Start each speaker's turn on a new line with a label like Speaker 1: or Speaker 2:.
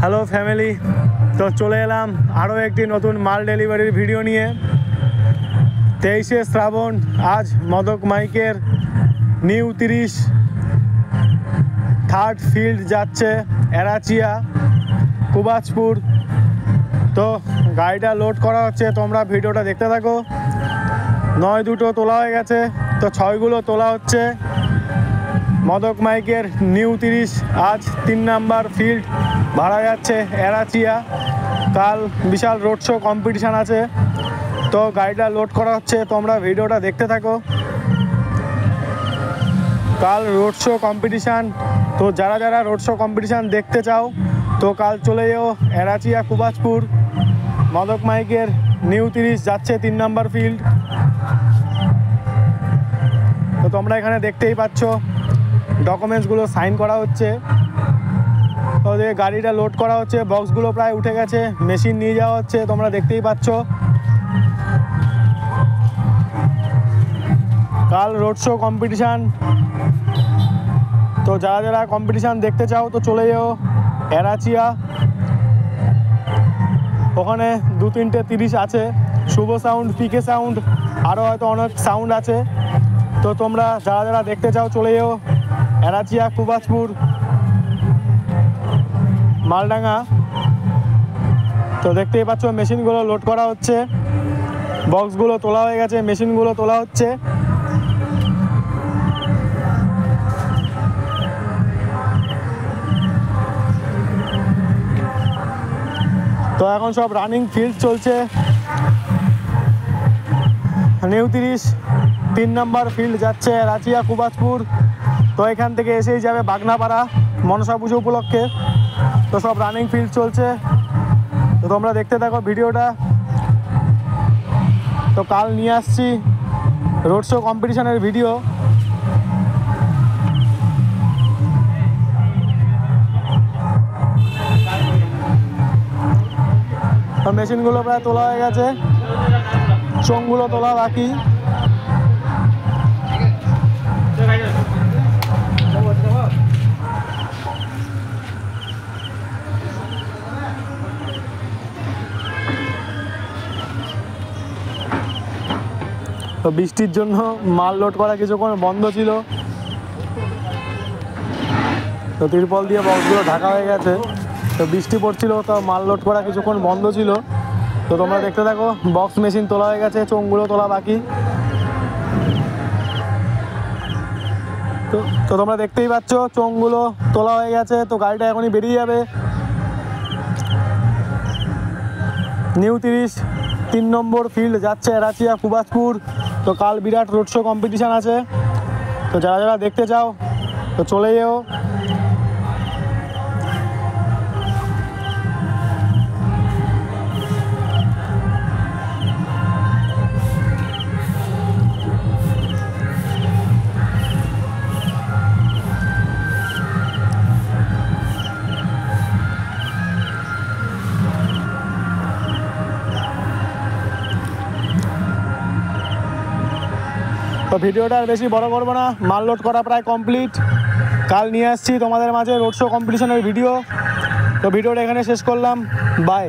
Speaker 1: Hello family, তো চলে এলাম আরও একটি নতুন মাল ডেলিভারির ভিডিও নিয়ে। 23শে শ্রাবণ, আজ মদক মাইকের নিউ 30 থার্ড ফিল্ড যাচ্ছে এরাচিয়া কুবাজপুর। তো গাড়িটা লোড করা হচ্ছে, তোমরা ভিডিওটা দেখতে থাকো। 9-2 তোলা হয়ে গেছে, তো 6গুলো তোলা হচ্ছে। মদক মাইকের নিউ 30 আজ 3 নাম্বার ফিল্ড ভাড়া যাচ্ছে এরাচিয়া। কাল বিশাল রোড শো কম্পিটিশান আছে, তো গাড়িটা লোড করা হচ্ছে, তোমরা ভিডিওটা দেখতে থাকো। কাল রোড শো কম্পিটিশান, তো যারা যারা রোড শো কম্পিটিশান দেখতে চাও তো কাল চলে যাও এরাচিয়া কুবাজপুর। মদক মাইকের নিউ 30 যাচ্ছে 3 নাম্বার ফিল্ড। তো তোমরা এখানে দেখতেই পাচ্ছ ডকুমেন্টসগুলো সাইন করা হচ্ছে, ওদের গাড়িটা লোড করা হচ্ছে, বক্সগুলো প্রায় উঠে গেছে, মেশিন নিয়ে যাওয়া হচ্ছে, তোমরা দেখতেই পাচ্ছ। কাল রোড শো কম্পিটিশান, তো যারা যারা কম্পিটিশান দেখতে চাও তো চলে যাও এরাচিয়া। ওখানে 2-3টে 30 আছে, শুভ সাউন্ড, পিকে সাউন্ড, আরও হয়তো অনেক সাউন্ড আছে। তো তোমরা যারা যারা দেখতে চাও চলে যাও এরাচিয়া কুবাজপুর মালডাঙ্গা। তো দেখতেই পাচ্ছ মেশিনগুলো লোড করা হচ্ছে, বক্সগুলো তোলা হয়ে গেছে, মেশিনগুলো তোলা হচ্ছে। তো এখন সব রানিং ফিল্ড চলছে। নিউ 30 3 নাম্বার ফিল্ড যাচ্ছে এরাচিয়া কুবাজপুর। তো এখান থেকে এসেই যাবে বাগনাপাড়া মনসা পুজো উপলক্ষে। তো সব রানিং ফিল্ড চলছে, তো তোমরা দেখতে থাকো ভিডিওটা। তো কাল নিয়ে আসছি রোড শো কম্পিটিশানের ভিডিও। তো মেশিনগুলো প্রায় তোলা হয়ে গেছে, চোঙগুলো তোলা বাকি। তো বৃষ্টির জন্য মাল লোড করা কিছুক্ষণ বন্ধ ছিল, তো তিরপল দিয়ে বক্সগুলো ঢাকা হয়ে গেছে। তো বৃষ্টি পড়ছিল, তো মাল লোড করা কিছুক্ষণ বন্ধ ছিল। তো তোমরা দেখতে থাকো, বক্স মেশিন তোলা হয়ে গেছে, চোঙগুলো তোলা বাকি। তো তোমরা দেখতেই পাচ্ছ চোঙগুলো তোলা হয়ে গেছে, তো গাড়িটা এখনই বেরিয়ে যাবে। নিউ 30 3 নম্বর ফিল্ড যাচ্ছে এরাচিয়া কুবাজপুর। তো কাল বিরাট রোড শো কম্পিটিশান আছে, তো যারা যারা দেখতে চাও তো চলে যেও। তো ভিডিওটা আর বেশি বড় করবো না, মাল লোড করা প্রায় কমপ্লিট। কাল নিয়ে আসছি তোমাদের মাঝে রোড শো কম্পিটিশনের ভিডিও। তো ভিডিওটা এখানে শেষ করলাম, বাই।